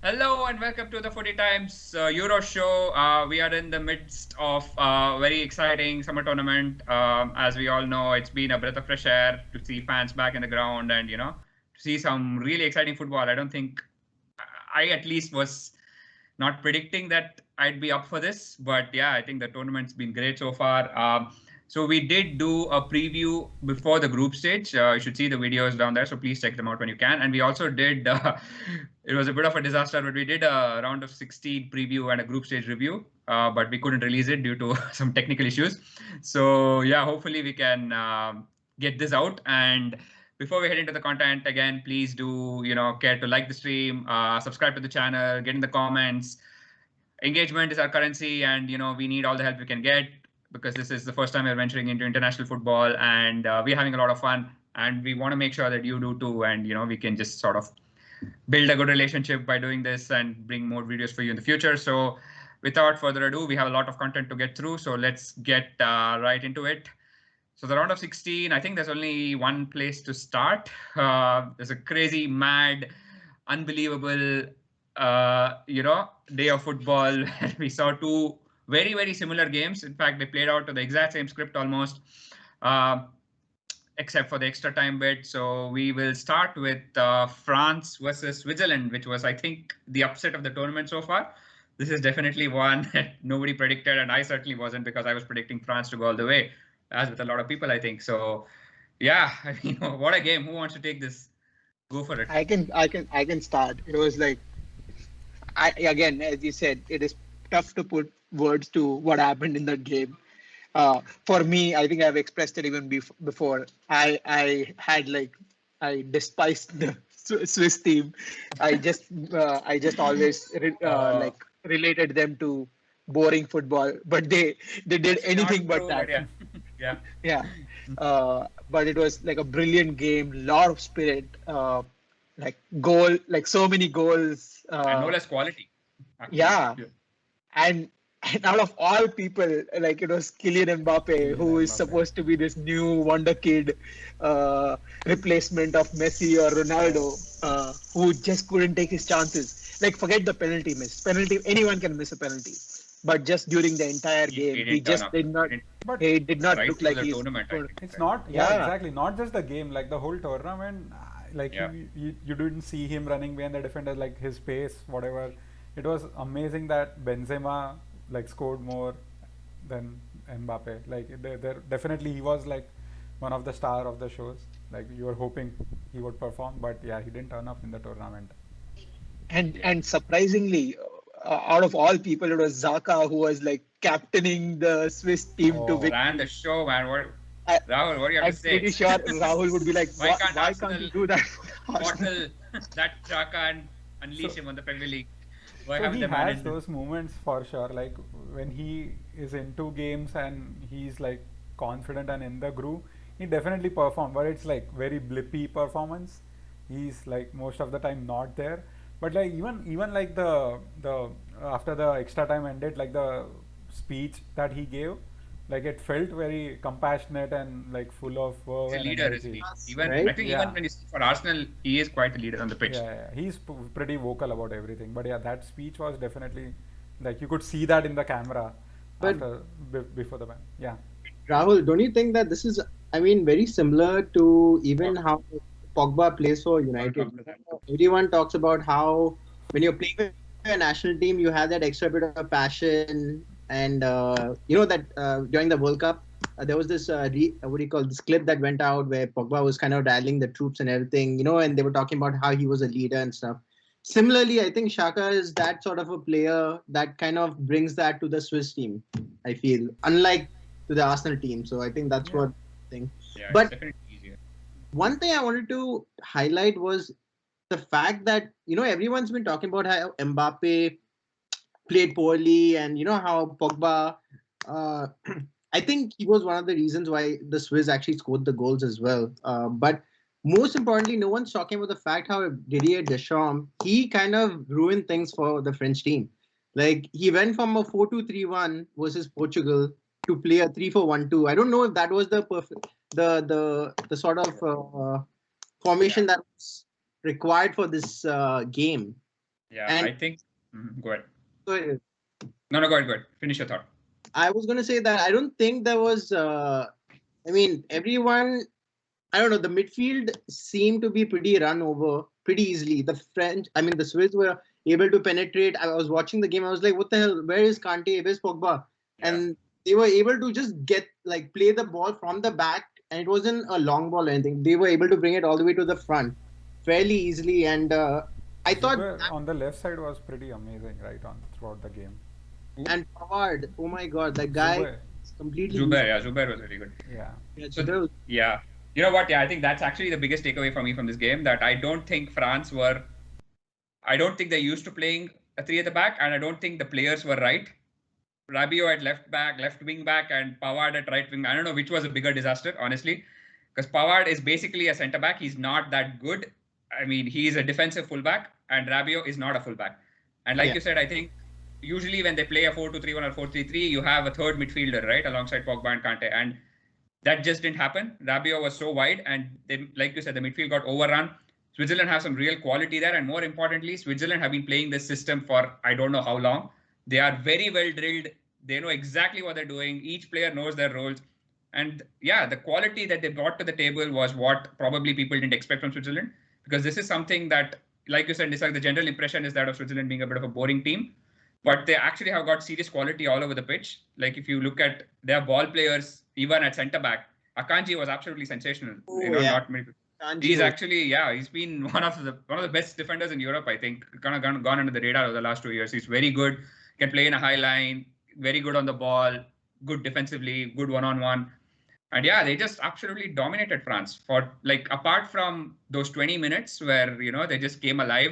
Hello and welcome to the Footy Times Euro show. We are in the midst of a very exciting summer tournament. As we all know, it's been a breath of fresh air to see fans back in the ground and, to see some really exciting football. I don't think I at least was not predicting that I'd be up for this, but yeah, I think the tournament's been great so far. So we did do a preview before the group stage. You should see the videos down there, so please check them out when you can. And we also did. It was a bit of a disaster, but we did a round of 16 preview and a group stage review, but we couldn't release it due to some technical issues. So yeah, hopefully we can get this out. And before we head into the content, again, please do care to like the stream, subscribe to the channel, get in the comments. Engagement is our currency, and we need all the help we can get, because this is the first time we're venturing into international football, and we're having a lot of fun, and we want to make sure that you do too, and we can just sort of build a good relationship by doing this and bring more videos for you in the future. So without further ado, we have a lot of content to get through, so let's get right into it. So the round of 16, I think there's only one place to start. There's a crazy, mad, unbelievable day of football. We saw two very, very similar games. In fact, they played out to the exact same script almost, except for the extra time bit. So we will start with France versus Switzerland, which was, I think, the upset of the tournament so far. This is definitely one that nobody predicted, and I certainly wasn't, because I was predicting France to go all the way, as with a lot of people, I think. So yeah, I mean, what a game. Who wants to take this? Go for it. I can start. It was like, again, as you said, it is tough to put words to what happened in that game. For me, I think I've expressed it even before. I despised the Swiss team. I just always related them to boring football, but they did anything but that. Yeah. Yeah. Yeah. But it was like a brilliant game, lot of spirit, like so many goals. And no less quality. Actually. Yeah. And out of all people, like it was Kylian Mbappe, who is supposed to be this new wonder kid, replacement of Messi or Ronaldo, who just couldn't take his chances. Like, forget the penalty miss. Penalty, anyone can miss a penalty. But just during the entire game, he just did not. He did not look like he's. It's not. Yeah, exactly. Not just the game, like the whole tournament. Like you didn't see him running behind the defender, like his pace, whatever. It was amazing that Benzema scored more than Mbappe. Like there definitely he was like one of the star of the shows. Like you were hoping he would perform, but yeah, he didn't turn up in the tournament. And surprisingly, out of all people, it was Xhaka who was like captaining the Swiss team to win. Ran the show, man. Rahul, what do you have to say? I'm pretty sure Rahul would be like, why can't you do that? Bottle that Xhaka and unleash him on the Premier League. So he has those moments for sure, like when he is into games and he's like confident and in the groove, he definitely performed, but it's like very blippy performance. He's like most of the time not there. But like even like the after the extra time ended, like the speech that he gave, like it felt very compassionate and like full of he's a leader, isn't he? Even right? I think even when he's for Arsenal, he is quite a leader on the pitch. Yeah. He's pretty vocal about everything. But yeah, that speech was definitely like you could see that in the camera before the ban. Yeah. Rahul, don't you think that this is, I mean, very similar to even how Pogba plays for United? Everyone talks about how when you're playing with a national team, you have that extra bit of passion. And that during the World Cup, there was this this clip that went out where Pogba was kind of rallying the troops and everything, and they were talking about how he was a leader and stuff. Similarly, I think Xhaka is that sort of a player that kind of brings that to the Swiss team, I feel, unlike to the Arsenal team. So I think that's what I think. Yeah, but it's definitely easier. One thing I wanted to highlight was the fact that, everyone's been talking about how Mbappe played poorly, and how Pogba, I think he was one of the reasons why the Swiss actually scored the goals as well. But most importantly, no one's talking about the fact how Didier Deschamps, he kind of ruined things for the French team. Like he went from a 4-2-3-1 versus Portugal to play a 3-4-1-2. I don't know if that was the perfect, the sort of formation that was required for this game. Yeah, And I think. Go ahead. so No, go ahead. Go ahead. Finish your thought. I was going to say that I don't think there was. I mean, everyone. I don't know. The midfield seemed to be pretty run over pretty easily. The French, I mean, the Swiss were able to penetrate. I was watching the game. I was like, what the hell? Where is Kante? Where's Pogba? Yeah. And they were able to just play the ball from the back. And it wasn't a long ball or anything. They were able to bring it all the way to the front fairly easily. And I thought. Zubair on the left side was pretty amazing, right, on throughout the game. And Pavard, oh my God, that guy Zubair. completely. Zubair was really good. Yeah. Yeah, So Zubair was- yeah, you know what? Yeah, I think that's actually the biggest takeaway for me from this game. That I don't think France were. I don't think they're used to playing a three at the back, and I don't think the players were right. Rabiot at left back, left wing back, and Pavard at right wing. I don't know which was a bigger disaster, honestly, because Pavard is basically a centre back. He's not that good. I mean, he's a defensive fullback, and Rabiot is not a fullback. And like Yeah. you said, I think usually when they play a 4-2-3-1 or 4-3-3, you have a third midfielder, right, alongside Pogba and Kante. And that just didn't happen. Rabiot was so wide, and they, like you said, the midfield got overrun. Switzerland have some real quality there, and more importantly, Switzerland have been playing this system for I don't know how long. They are very well drilled. They know exactly what they're doing. Each player knows their roles. And yeah, the quality that they brought to the table was what probably people didn't expect from Switzerland. Because this is something that, like you said, Nisarg, the general impression is that of Switzerland being a bit of a boring team. But they actually have got serious quality all over the pitch. Like if you look at their ball players, even at centre back, Akanji was absolutely sensational. Oh, you know, yeah. not many. Kanji He's was- actually, yeah, he's been one of the best defenders in Europe, I think. Kind of gone under the radar over the last 2 years. He's very good, can play in a high line, very good on the ball, good defensively, good one-on-one. And yeah, they just absolutely dominated France for like apart from those 20 minutes where, you know, they just came alive.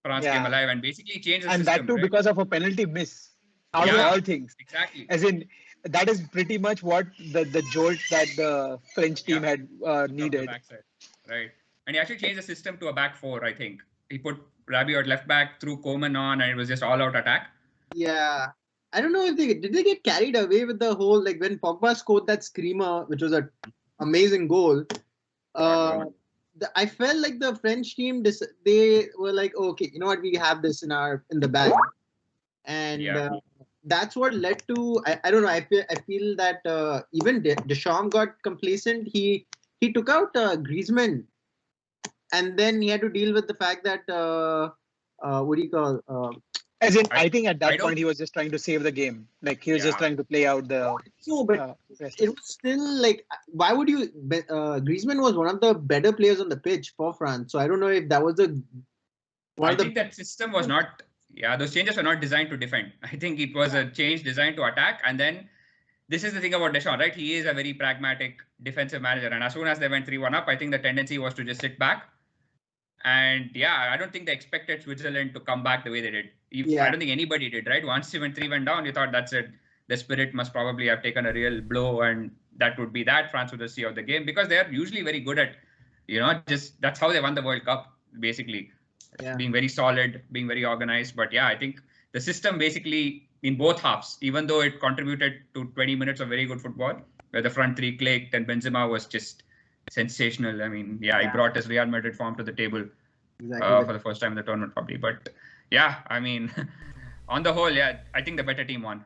France Yeah. came alive and basically changed the And system. that too right? because of a penalty miss. Out of Yeah. all things. Exactly. As in, that is pretty much what the jolt that the French team Yeah. had From the needed. backside. Right. And he actually changed the system to a back four, I think. He put Rabiot at left back, threw Coman on, and it was just all out attack. Yeah. I don't know if they get carried away with the whole like when Pogba scored that screamer, which was an amazing goal. I felt like the French team they were like, okay, you know what, we have this in the bag, and Yeah. that's what led to I don't know. I feel that even Deschamps got complacent. He took out Griezmann, and then he had to deal with the fact that what do you call? As in, I- I think at I that don't- point he was just trying to save the game. Like he was just Yeah. trying to play out the. No, but rest. it was still like, why would you? Griezmann was one of the better players on the pitch for France, so I don't know if that was one I of the. think that system was not, yeah, those changes were not designed to defend. I think it was a change designed to attack. And then this is the thing about Deschamps, right? He is a very pragmatic defensive manager. And as soon as they went 3-1 up, I think the tendency was to just sit back. And yeah, I don't think they expected Switzerland to come back the way they did. Yeah. I don't think anybody did, right? Once 7-3 went down, you thought that's it. The spirit must probably have taken a real blow, and that would be that. France would just see out the game because they are usually very good at, you know, just that's how they won the World Cup, basically. Yeah. Being very solid, being very organized. But yeah, I think the system basically in both halves, even though it contributed to 20 minutes of very good football, where the front three clicked and Benzema was just sensational. I mean, yeah, he brought his Real Madrid form to the table Exactly. for the first time in the tournament, probably. But yeah, I mean, on the whole, yeah, I think the better team won.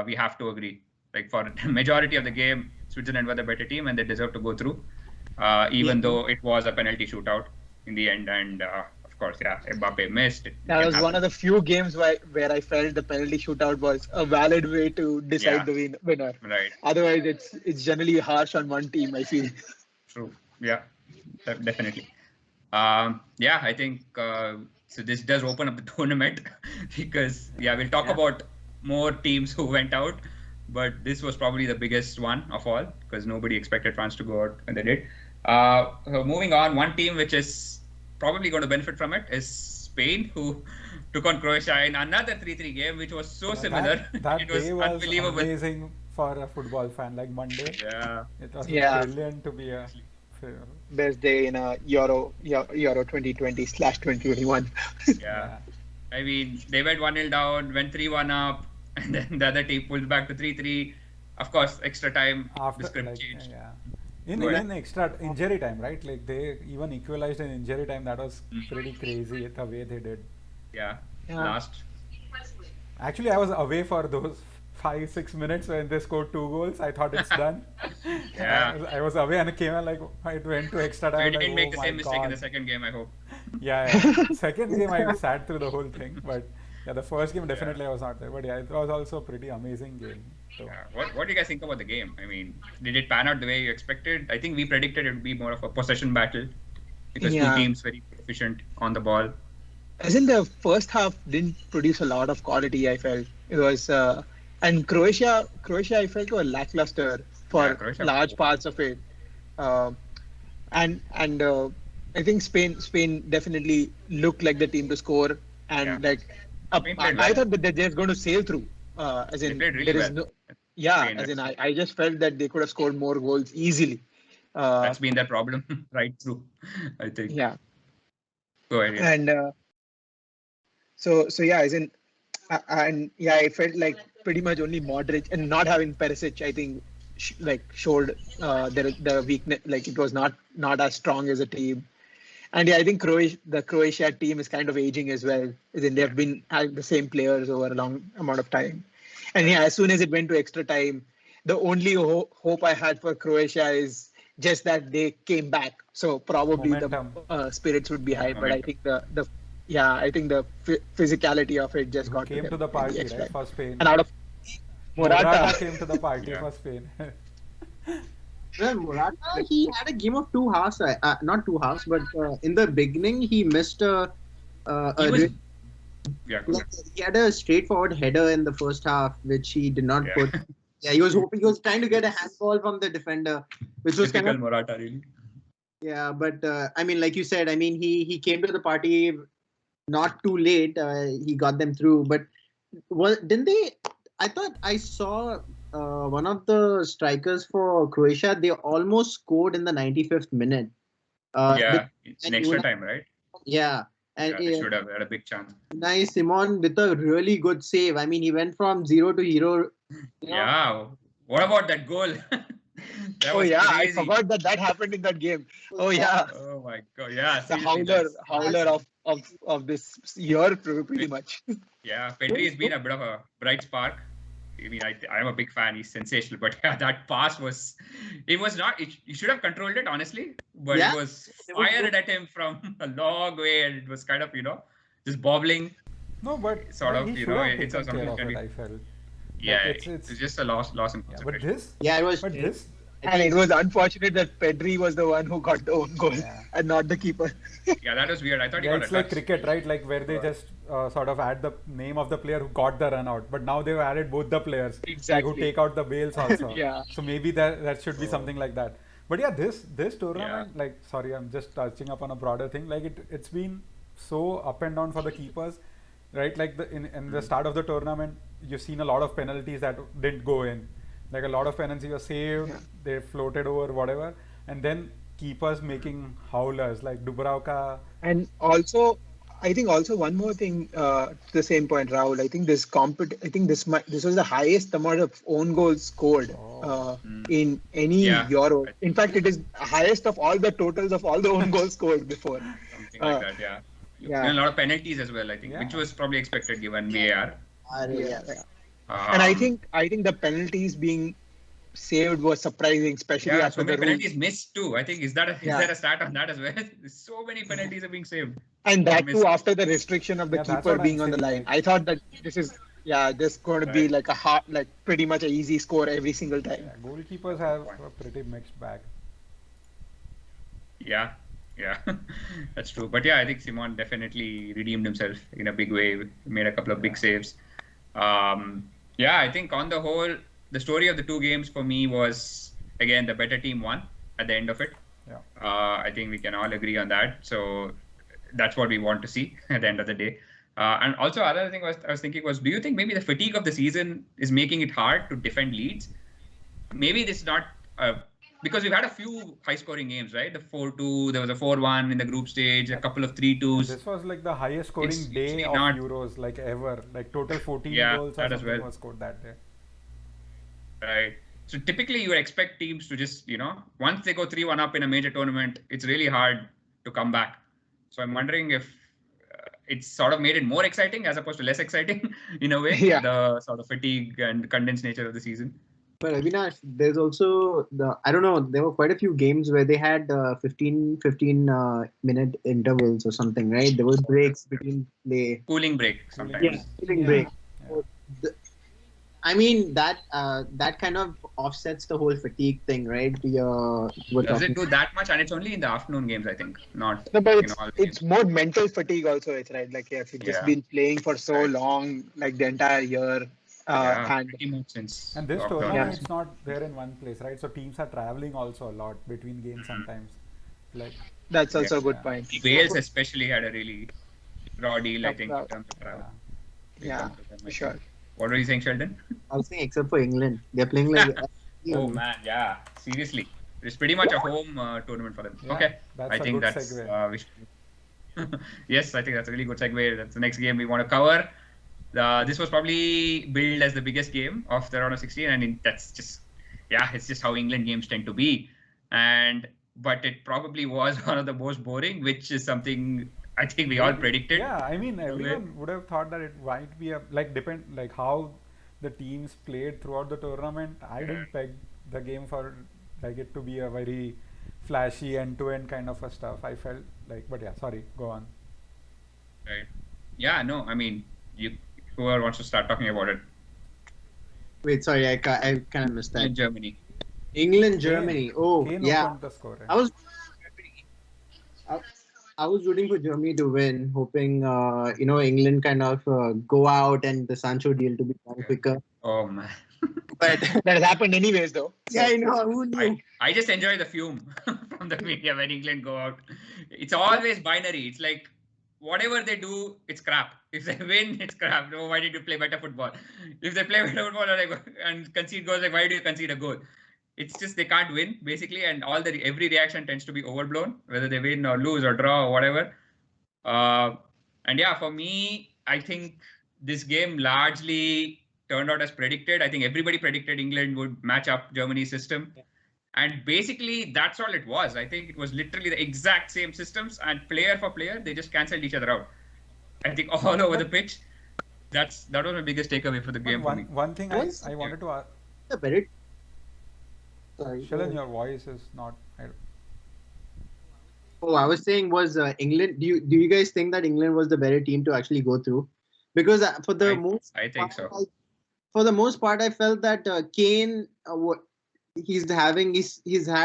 We have to agree. Like for the majority of the game, Switzerland were the better team and they deserve to go through, even though it was a penalty shootout in the end. And of course, yeah, Mbappe missed. That was one of the few games where I felt the penalty shootout was a valid way to decide the winner. Right. Otherwise, it's generally harsh on one team, I feel. True. Yeah, definitely. Yeah, I think so. This does open up the tournament because we'll talk about more teams who went out, but this was probably the biggest one of all because nobody expected France to go out and they did. Moving on, one team which is probably going to benefit from it is Spain, who took on Croatia in another 3-3 game, which was so similar. That It was day was unbelievable. amazing for a football fan. Like Monday, Yeah. it was Yeah. brilliant to be a. Best day in a Euro 2020/2021. Yeah. I mean, they went 1-0 down, went 3-1 up, and then the other team pulled back to 3-3. Of course, extra time, After the script like, changed. yeah. In Go ahead. in extra injury time, right? Like they even equalized in injury time. That was pretty crazy the way they did. Yeah. Yeah. Last. Actually, I was away for those 5-6 minutes when they scored 2 goals. I thought it's done. Yeah. I was away and it came and like it went to extra So time. you I was like, didn't make oh the my same mistake in the god. second game, I hope. Yeah. Second game I sat through the whole thing, but yeah, the first game Yeah. definitely I was not there. But yeah, it was also a pretty amazing game. So Yeah. What do you guys think about the game? I mean, did it pan out the way you expected? I think we predicted it would be more of a possession battle because two Yeah. teams very efficient on the ball. As in the first half didn't produce a lot of quality. I felt it was, and Croatia I felt were lackluster Yeah, for Croatia. large parts of it. Um and I think Spain definitely looked like the team to score, and Yeah. like Spain I played well. thought that they're just going to sail through. As They in played really there is well. no, yeah. Spain, As in that's I just felt that they could have scored more goals easily. Uh, been their problem right through, I think. yeah, Go ahead. Yeah. and so yeah, as in and yeah, I felt like pretty much only Modric and not having Perisic, I think, showed the weakness. Like it was not as strong as a team. And yeah, I think the Croatia team is kind of aging as well. As in they've been having the same players over a long amount of time. And yeah, as soon as it went to extra time, the only hope I had for Croatia is just that they came back. So probably momentum. the spirits would be Yeah. high. But I think the physicality of it just Who got came them to the in party, extra right, time. for Spain? And out of Morata Morata, came to the party Yeah. for Spain. Well, Morata, he had a game of two halves. Not two halves, but in the beginning he missed He was. re- Yeah. Go ahead. he had a straightforward header in the first half, which he did not Yeah. put. Yeah, he was hoping, he was trying to get a handball from the defender, which was kind Typical of, Morata, really. yeah. But I mean, like you said, I mean, he came to the party not too late. He got them through, but didn't they? I thought I saw one of the strikers for Croatia. They almost scored in the 95th minute. Yeah. It's And an extra time, right? yeah, and Yeah, they should have had a big chance. nice Simon with a really good save. I mean, he went from 0 to hero. You know, Yeah. What about that goal? That oh was yeah, I crazy. forgot that happened in that game. Oh yeah, Oh my god. Yeah, the seriously, that's howler of this year pretty much. yeah. Pedri has been a bit of a bright spark. I mean, I'm a big fan. He's sensational. But yeah, that pass was, it was not. You should have controlled it honestly, but Yeah, it was it was fired at him from a long way, and it was kind of just bobbling. No, but Sort of, he should have it's taken something care of can it, be. I felt. Yeah, it's it's just a loss in yeah, but concentration. this, yeah, it was. but this, And it was unfortunate that Pedri was the one who got the own goal Yeah. and not the keeper. Yeah, that was weird. I thought he yeah, got it's a like touch. cricket, right? Like where they just sort of add the name of the player who got the run out, but now they've added both the players, like, Exactly. who take out the bails also. Yeah. So maybe that should be something like that. But yeah, this tournament, like, sorry, I'm just touching up on a broader thing. Like it's been so up and down for the keepers, right? Like in the start of the tournament, you've seen a lot of penalties that didn't go in. Like a lot of penalties were saved, they floated over, whatever, and then keepers making howlers like Dubravka. And also, I think also one more thing to the same point, Rahul. I think I think this was the highest amount of own goals scored in any Yeah. Euro. In fact, it is highest of all the totals of all the own goals scored before. Something like that. Yeah. Yeah. And a lot of penalties as well. I think, Yeah. which was probably expected given VAR. Yeah. And I think the penalties being saved was surprising, especially Yeah, after so many the rules. penalties missed too. I think is Yeah. there a stat on that as well? So many penalties are being saved. And that missed. too after the restriction of the Yeah, that's keeper what being I'm on the saying, line. like- I thought that this is going to be Right. like pretty much an easy score every single time. Yeah, goalkeepers have a pretty mixed bag. Yeah, that's true. But yeah, I think Simon definitely redeemed himself in a big way. Made a couple of big saves. Yeah, I think on the whole, the story of the two games for me was again the better team won at the end of it. Yeah. I think we can all agree on that. So that's what we want to see at the end of the day. And also, other thing I was thinking was, do you think maybe the fatigue of the season is making it hard to defend leads? Maybe this is not because we've had a few high-scoring games, right? The 4-2, there was a 4-1 in the group stage, a couple of 3-2s. This was like the highest scoring It's day usually of not- Euros, like ever. Like total 14 Yeah, goals or that as something well. was scored that day. Right. So typically you would expect teams to just, once they go 3-1 up in a major tournament, it's really hard to come back. So I'm wondering it's sort of made it more exciting as opposed to less exciting in a way. Yeah. The sort of fatigue and condensed nature of the season. But Avinash, there's also I don't know, there were quite a few games where they had 15 minute intervals or something, right? There was breaks between play. Cooling break sometimes. Yeah, cooling break. So I mean, that kind of offsets the whole fatigue thing, right? Does it do that much? And it's only in the afternoon games, I think, not. No, but all it's more mental fatigue also. It's right. Like if you've just been playing for so long, like the entire year. And since and this lockdown. tournament, it's not there in one place, right? So teams are traveling also a lot between games sometimes. Like that's also a good point. Wales especially had a really raw deal, I think, in terms of travel. Yeah, for sure. What were you saying, Sheldon? I was saying, except for England, they're playing like. Oh man, yeah, seriously, it's pretty much a home tournament for them. Yeah, okay, that's I a think good that's segue. yes, I think that's a really good segue. That's the next game we want to cover. This was probably billed as the biggest game of the round of 16, and that's just, it's just how England games tend to be. But it probably was one of the most boring, which is something I think we all predicted. Yeah, I mean, everyone would have thought that it might be like how the teams played throughout the tournament. I didn't peg the game for like it to be a very flashy end-to-end kind of a stuff. I felt like, but yeah, sorry, go on. Right. Yeah, no, I mean, whoever wants to start talking about it. Wait, sorry, I kind of missed that. In Germany. England, Germany. Kane Yeah. opened the score, right? I was rooting for Germany to win, hoping England kind of go out and the Sancho deal to be done quicker. Oh man. But that has happened anyways, though. Yeah, I know. Who knew? I just enjoy the fume from the media when England go out. It's always binary. It's like whatever they do, it's crap. If they win, it's crap. No, why did you play better football? If they play better football and concede goals, like why do you concede a goal? It's just they can't win basically, and every reaction tends to be overblown, whether they win or lose or draw or whatever. And yeah, for me, I think this game largely turned out as predicted. I think everybody predicted England would match up Germany's system. Yeah. And basically, that's all it was. I think it was literally the exact same systems, and player for player, they just cancelled each other out. I think all over the pitch. That was my biggest takeaway for the game for me. One thing I wanted to ask. Sorry. Sheldon, your voice is not. I was saying was England. Do you guys think that England was the better team to actually go through? Because for the most part, I felt that Kane, he's had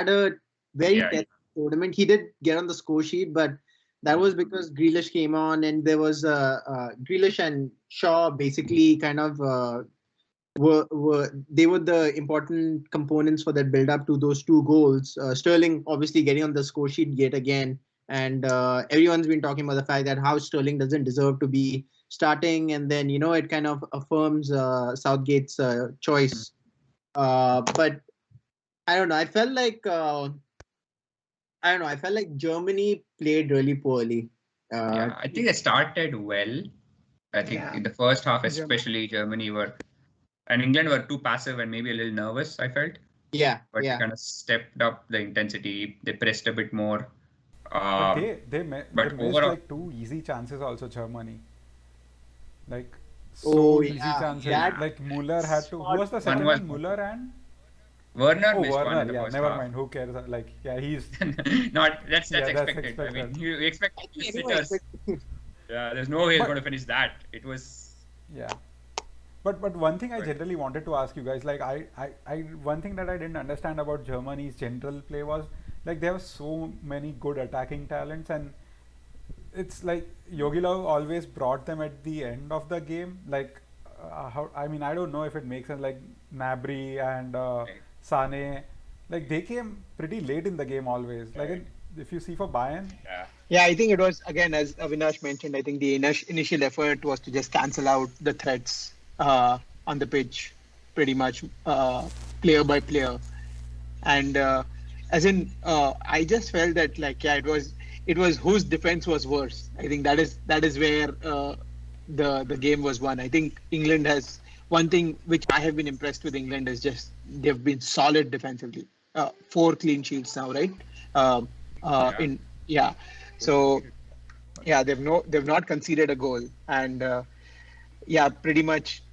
a very tough tournament. He did get on the score sheet, but that was because Grealish came on, and there was Grealish and Shaw basically kind of were the important components for that build up to those two goals. Sterling obviously getting on the score sheet yet again, and everyone's been talking about the fact that how Sterling doesn't deserve to be starting, and then it kind of affirms Southgate's choice. But I don't know. I felt like Germany played really poorly. I think they started well. I think in the first half, especially Germany and England were too passive and maybe a little nervous, I felt. Yeah. But they kind of stepped up the intensity. They pressed a bit more. But they missed like two easy chances also, Germany. Like easy chances. Yeah. Like Muller had to. Who was the second one? Muller and Werner missed one in the first never half. mind. Who cares? Like, he's not. That's expected. I mean, you expect sitters. Yeah, there's no way he's going to finish that. It was. Yeah. But one thing I generally wanted to ask you guys, like I one thing that I didn't understand about Germany's general play was like there were so many good attacking talents, and it's like Jogi Löw always brought them at the end of the game. Like I don't know if it makes sense. Like Gnabry and Sané, like they came pretty late in the game always. Like if you see for Bayern. Yeah, I think it was again, as Avinash mentioned. I think the initial effort was to just cancel out the threats on the pitch, pretty much player by player, and I just felt that it was whose defense was worse. I think that is where the game was won. I think England has one thing which I have been impressed with England is just they've been solid defensively. 4 clean sheets now, right? So Yeah, they've not conceded a goal, and yeah, pretty much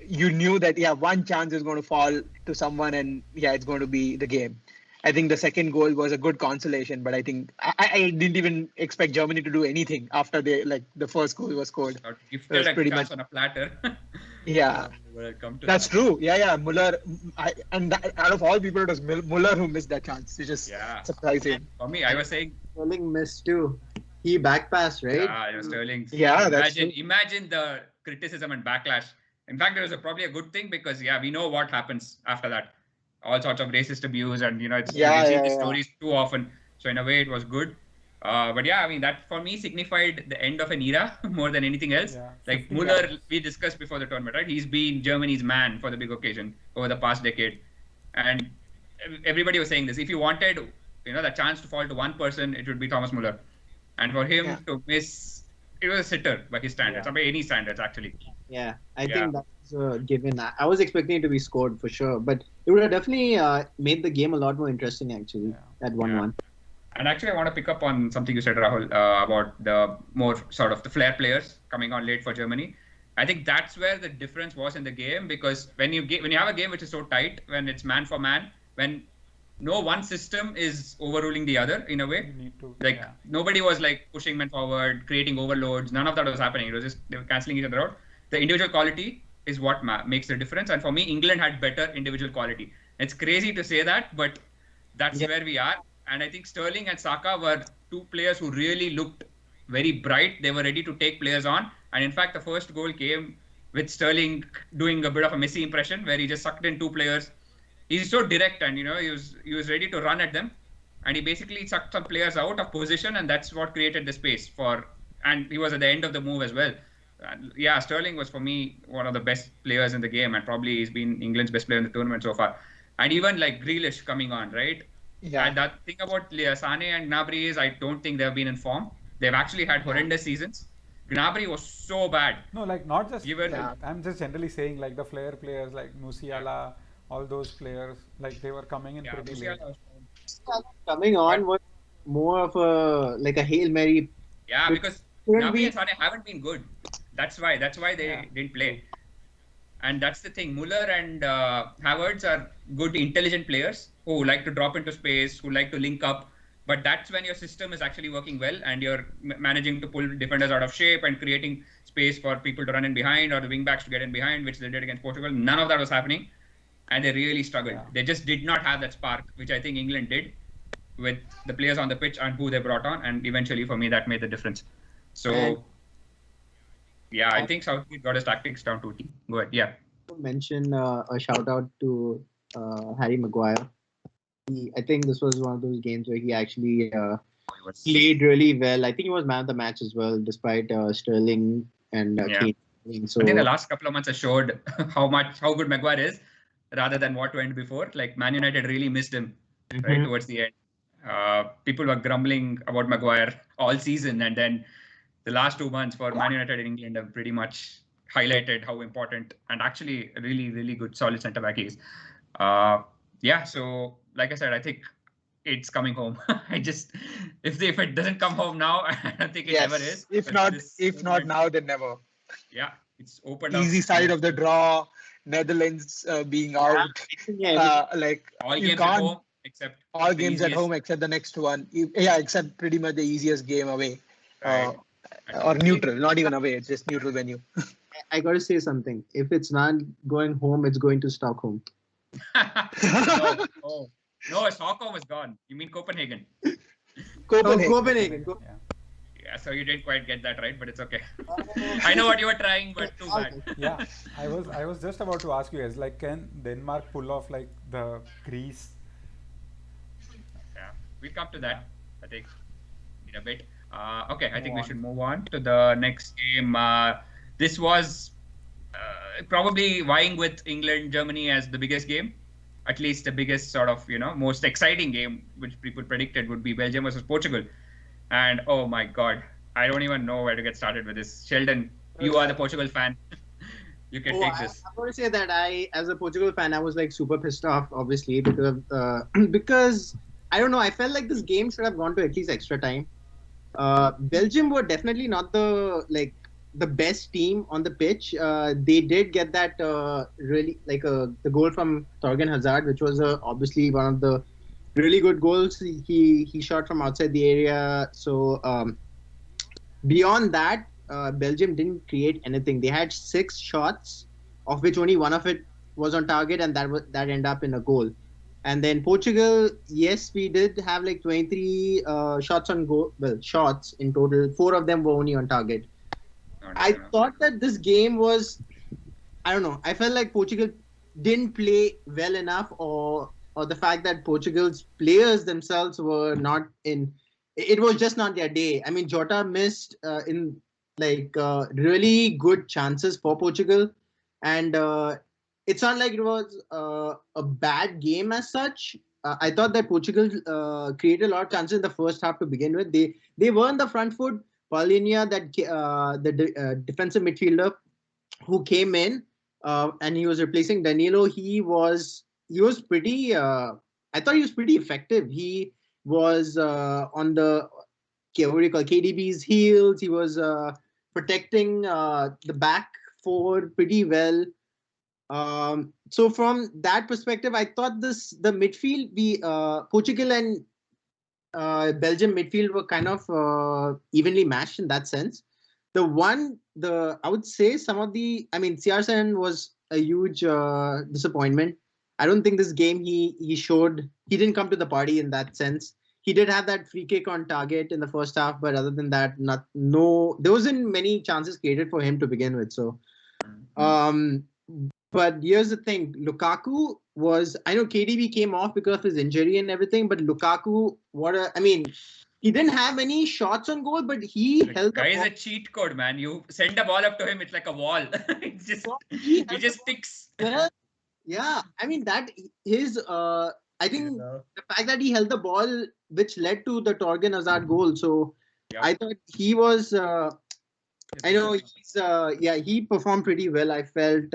you knew that one chance is going to fall to someone, and it's going to be the game. I think the second goal was a good consolation, but I think I didn't even expect Germany to do anything after the first goal was scored. Got It was gifted a pretty chance much on a platter. yeah. We'll come to That's that. true. Yeah. Muller, out of all people, it was Muller who missed that chance. It's just Yeah. surprising. For me, I was saying, Sterling missed too. He backpassed, right? yeah, it was Sterling. Yeah, that's true. Imagine the criticism and backlash. In fact, it was probably a good thing because we know what happens after that. All sorts of racist abuse, and we've seen these stories too often. So in a way, it was good. But I mean, that for me signified the end of an era more than anything else. Yeah, Like 50 Muller, guys. we discussed before the tournament, right? He's been Germany's man for the big occasion over the past decade, and everybody was saying this. If you wanted, the chance to fall to one person, it would be Thomas Muller, and for him to miss, it was a sitter by his standards, or by any standards actually. Yeah, I think that's a given. I was expecting it to be scored for sure, but it would have definitely made the game a lot more interesting actually at 1-1. And actually, I want to pick up on something you said, Rahul, about the more sort of the flair players coming on late for Germany. I think that's where the difference was in the game, because when you have a game which is so tight, when it's man for man, when no one system is overruling the other in a way, You need to, nobody was like pushing men forward, creating overloads. None of that was happening. It was just they were cancelling each other out. The individual quality is what makes the difference. And for me, England had better individual quality. It's crazy to say that, but that's where we are. And I think Sterling and Saka were two players who really looked very bright. They were ready to take players on. And in fact, the first goal came with Sterling doing a bit of a Messi impression, where he just sucked in two players. He's so direct, and he was ready to run at them, and he basically sucked some players out of position, and that's what created the space for. And he was at the end of the move as well. Sterling was for me one of the best players in the game, and probably he's been England's best player in the tournament so far. And even like Grealish coming on, right? Yeah. And that thing about Sane and Gnabry is I don't think they've been in form. They've actually had horrendous seasons. Gnabry was so bad. No, like not just. Given- I'm just generally saying like the flair players like Musiala, all those players, like they were coming in pretty late. Musiala was- Coming on was more of a Hail Mary. Yeah, because Gnabry and Sane haven't been good. That's why they didn't play. And that's the thing. Muller and Havertz are good, intelligent players who like to drop into space, who like to link up. But that's when your system is actually working well, and you're managing to pull defenders out of shape and creating space for people to run in behind, or the wing backs to get in behind, which they did against Portugal. None of that was happening, and they really struggled. They just did not have that spark, which I think England did with the players on the pitch and who they brought on. And eventually, for me, that made the difference. So, I think Southgate got his tactics down to a T. Go ahead. Yeah. Mention a shout out to Harry Maguire. I think this was one of those games where he actually played really well. I think he was man of the match as well, despite Sterling and Kane. So I think the last couple of months have showed how good Maguire is, rather than what went before. Like Man United really missed him right towards the end. People were grumbling about Maguire all season, and then the last 2 months for Man United in England have pretty much highlighted how important and actually a really, really good, solid centre back he is. So like I said, I think it's coming home. If it doesn't come home now, I don't think it ever is. If not now, then never. Yeah, it's opened Easy up. side of the draw. Netherlands being out. All games at home except all games at home except the next one. Except pretty much the easiest game away. Right. Or neutral, not even away. It's just neutral venue. I got to say something. If it's not going home, it's going to Stockholm. No, Stockholm is gone. You mean Copenhagen? Copenhagen. Yeah, so you didn't quite get that right, but it's okay. I know what you were trying, but too bad. Yeah, I was just about to ask you guys, like, can Denmark pull off like the Greece? Yeah, we'll come to that, I think, in a bit. Okay, I think we should move on to the next game. This was probably vying with England, Germany as the biggest game. At least the biggest sort of, most exciting game, which people predicted would be Belgium versus Portugal. And oh my God, I don't even know where to get started with this. Sheldon, you are the Portugal fan. You can take this. I'm going to say that as a Portugal fan, I was like super pissed off, obviously, because I don't know, I felt like this game should have gone to at least extra time. Belgium were definitely not the best team on the pitch. They did get that really the goal from Torgan Hazard, which was obviously one of the really good goals. He shot from outside the area. So beyond that, Belgium didn't create anything. They had 6 shots, of which only one of it was on target, and that ended up in a goal. And then Portugal, yes, we did have like 23 shots on goal. Well, shots in total. 4 of them were only on target. I thought that this game was, I don't know. I felt like Portugal didn't play well enough, or the fact that Portugal's players themselves were not in. It was just not their day. I mean, Jota missed in really good chances for Portugal, and it's not like it was a bad game as such. I thought that Portugal created a lot of chances in the first half to begin with. They were on the front foot. Paulinho, the defensive midfielder who came in and he was replacing Danilo. He was pretty. I thought he was pretty effective. He was on the what do you call KDB's heels. He was protecting the back four pretty well. So from that perspective, I thought the midfield, the Portugal and Belgium midfield were kind of evenly matched in that sense. I would say CR7 was a huge disappointment. I don't think this game he didn't come to the party in that sense. He did have that free kick on target in the first half, but other than that, there wasn't many chances created for him to begin with. So, but here's the thing: Lukaku I know KDB came off because of his injury and everything, but Lukaku, he didn't have any shots on goal, but he held the ball. Guy is a cheat code, man. You send the ball up to him, it's like a wall. He just sticks. Yeah, I mean that I think the fact that he held the ball, which led to the Torgan Hazard goal. So I thought he was. I know he performed pretty well. I felt.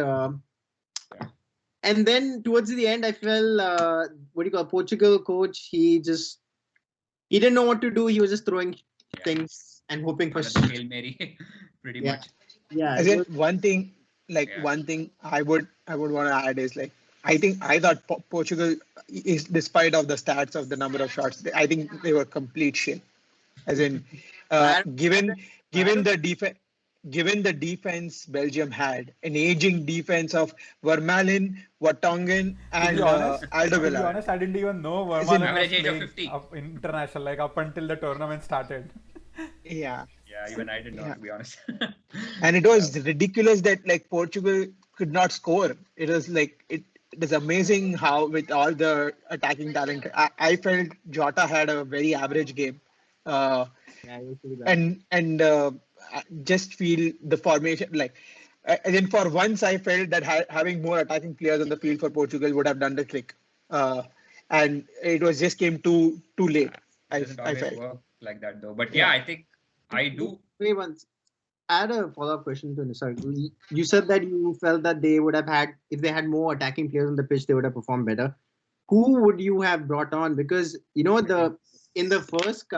And then towards the end, I felt Portugal coach. He didn't know what to do. He was just throwing things and hoping for Hail Mary, pretty much. Yeah. One thing I would want to add is I thought Portugal is, despite of the stats of the number of shots, I think they were complete shit. As in, given the defense Belgium had, an aging defense of Vermaelen, Vertonghen, and Alderweireld. To be honest, I didn't even know Vermaelen was playing international up until the tournament started. Yeah. Yeah, even I did not, to be honest. And it was ridiculous that Portugal could not score. It was it is amazing how with all the attacking talent, I felt Jota had a very average game. And just feel the formation and then for once I felt that having more attacking players on the field for Portugal would have done the trick, and it was just came too late. I felt work like that though, but I think I do. Once I had a follow-up question to Nisar. You said that you felt that they would have had, if they had more attacking players on the pitch, they would have performed better. Who would you have brought on? Because in the first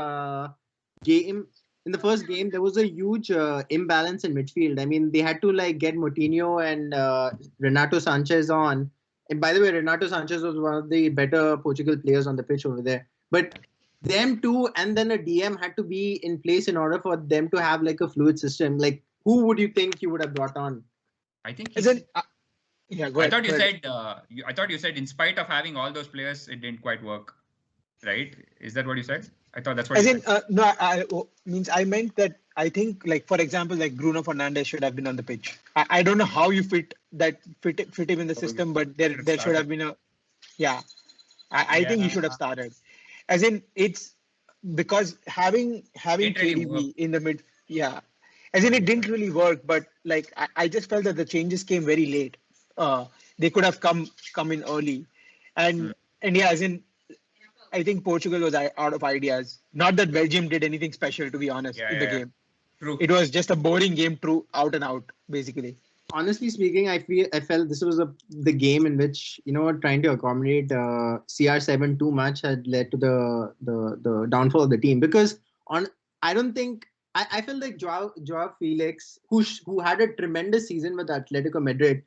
game, there was a huge imbalance in midfield. I mean, they had to get Moutinho and Renato Sanchez on. And by the way, Renato Sanchez was one of the better Portugal players on the pitch over there. But them two and then a DM had to be in place in order for them to have a fluid system. Who would you think you would have brought on? I think go ahead. I thought you said in spite of having all those players, it didn't quite work. Right? Is that what you said? I thought that's what you said. No, I meant that I think for example, Bruno Fernandes should have been on the pitch. I don't know how you fit him in the system, but there should have been I think he should have started. As in, it's because having KDB in the mid, as in it didn't really work. But I just felt that the changes came very late. They could have come in early, and as in, I think Portugal was out of ideas. Not that Belgium did anything special, to be honest, in the game. True. It was just a boring game, out and out, basically. Honestly speaking, I felt this was the game in which trying to accommodate CR7 too much had led to the downfall of the team, because I don't think I feel like Joao Felix, who had a tremendous season with Atletico Madrid,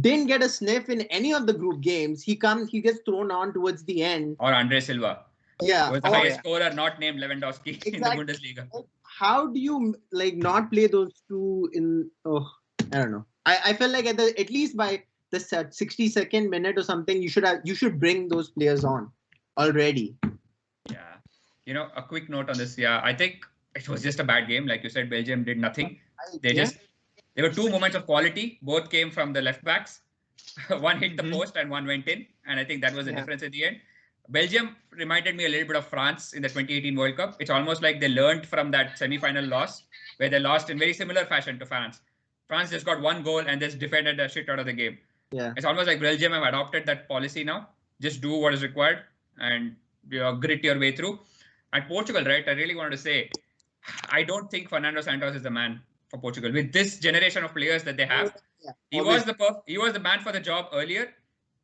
didn't get a sniff in any of the group games. He gets thrown on towards the end. Or Andre Silva, Yeah, who was the highest scorer, not named Lewandowski in the Bundesliga. How do you not play those two in? Oh, I don't know. I felt like at least by the 62nd minute or something, you should bring those players on already. Yeah, a quick note on this. Yeah, I think it was just a bad game. Like you said, Belgium did nothing. There were two moments of quality. Both came from the left backs. One hit the post and one went in. And I think that was the difference at the end. Belgium reminded me a little bit of France in the 2018 World Cup. It's almost like they learned from that semi-final loss where they lost in very similar fashion to France. France just got one goal and just defended the shit out of the game. Yeah. It's almost like Belgium have adopted that policy now. Just do what is required and grit your way through. At Portugal, right, I really wanted to say, I don't think Fernando Santos is the man for Portugal. With this generation of players that they have, he was the man for the job earlier.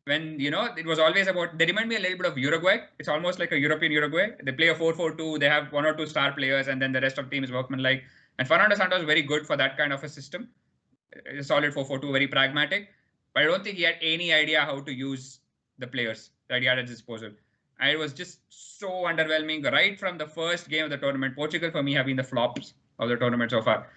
When, it was always about, they remind me a little bit of Uruguay. It's almost like a European Uruguay. They play a 4-4-2. They have one or two star players, and then the rest of the team is workmanlike. And Fernando Santos is very good for that kind of a system. A solid 4-4-2, very pragmatic. But I don't think he had any idea how to use the players that he had at his disposal. And it was just so underwhelming right from the first game of the tournament. Portugal, for me, have been the flops of the tournament so far.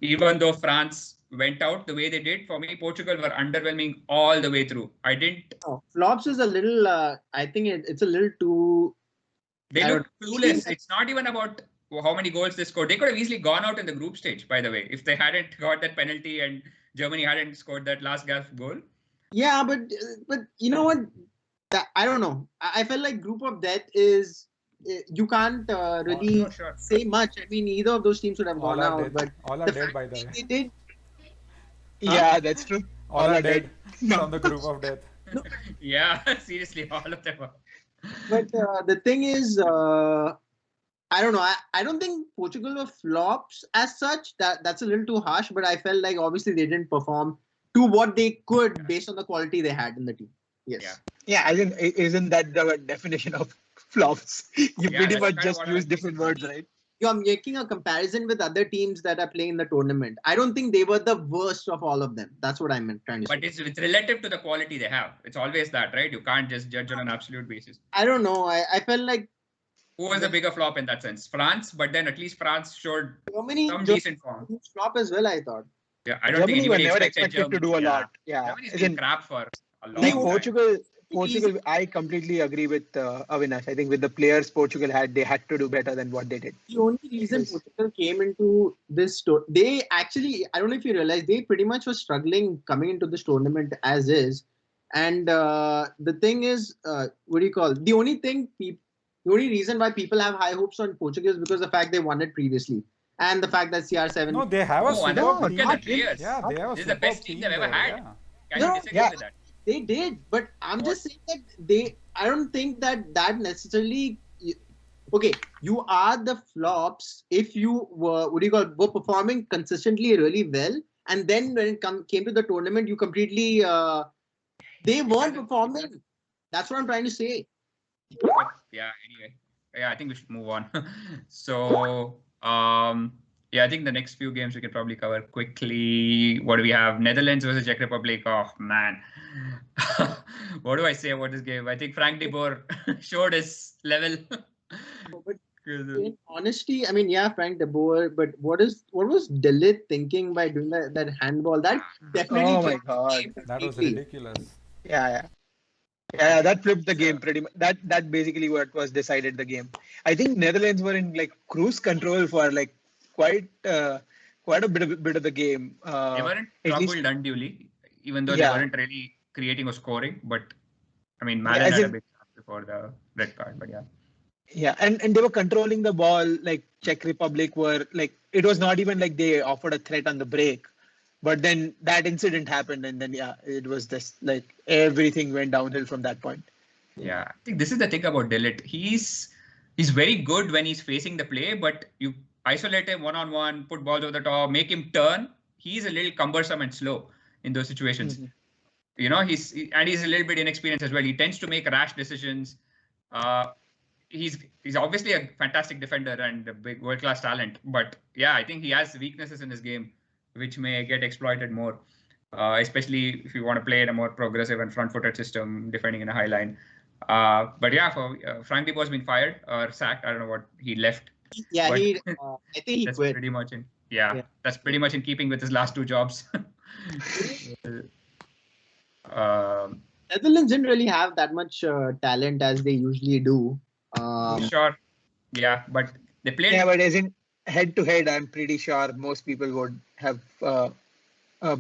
Even though France went out the way they did, for me, Portugal were underwhelming all the way through. I didn't... flops is a little... I think it's a little too... They look clueless. It's not even about how many goals they scored. They could have easily gone out in the group stage, by the way, if they hadn't got that penalty and Germany hadn't scored that last gasp goal. Yeah, but you know what? I don't know. I felt like group of death is you can't really say much. I mean, either of those teams would have gone out. But all are dead by the way. They did. Yeah, that's true. All are dead from the group of death. No. Yeah, seriously, all of them are. But the thing is, I don't know. I don't think Portugal were flops as such. That's a little too harsh. But I felt like obviously they didn't perform to what they could based on the quality they had in the team. Yes. Yeah, isn't that the definition of flops? You pretty much just use different words, right? You are making a comparison with other teams that are playing in the tournament. I don't think they were the worst of all of them. That's what I'm trying to say. But it's relative to the quality they have. It's always that, right? You can't just judge on an absolute basis. I don't know. I felt like... Who was the bigger flop in that sense? France, but then at least France showed Germany, some decent form. Flop as well, I thought. Yeah, I don't think anybody expected to do a lot. Yeah. Germany's been crap for a long time. Portugal, I completely agree with Avinash. I think with the players Portugal had, they had to do better than what they did. The only reason Portugal came into this they actually, I don't know if you realize, they pretty much were struggling coming into this tournament as is. And the thing is, the only reason why people have high hopes on Portugal is because of the fact they won it previously. And the fact that CR7... No, they have a superb team. Yeah, they have a this is the best team they've ever had. Yeah. Can you disagree with that? They did, but I'm just saying that I don't think that necessarily... Okay, you are the flops if you were performing consistently really well. And then when it came to the tournament, you completely... they weren't performing. That's what I'm trying to say. But, anyway. I think we should move on. So... I think the next few games we can probably cover quickly. What do we have? Netherlands versus Czech Republic. Oh, man. What do I say about this game? I think Frank de Boer showed his level. But in honesty, I mean, Frank de Boer, but what was De Ligt thinking by doing that handball? That definitely... Oh, my God. That was ridiculous. Yeah, that flipped the game pretty much. That basically what was decided the game. I think Netherlands were in cruise control for quite a bit of the game. They weren't troubled unduly, even though they weren't really creating or scoring. But I mean, Malen had a big chance before the red card. But yeah, and they were controlling the ball. Czech Republic were it was not even like they offered a threat on the break. But then that incident happened, and then it was just everything went downhill from that point. Yeah, I think this is the thing about De Ligt. He's very good when he's facing the play, but you isolate him one-on-one, put balls over the top, make him turn. He's a little cumbersome and slow in those situations. Mm-hmm. He's a little bit inexperienced as well. He tends to make rash decisions. he's obviously a fantastic defender and a big world-class talent. But yeah, I think he has weaknesses in his game, which may get exploited more, especially if you want to play in a more progressive and front-footed system, defending in a high line. But yeah, for Frank de Boer's been fired or sacked. I don't know what he left. Yeah, but I think he that's quit. pretty much in. Yeah, that's pretty much in keeping with his last 2 jobs. Netherlands didn't really have that much talent as they usually do. Sure. Yeah, but they played. Yeah, but as in head-to-head, I'm pretty sure most people would have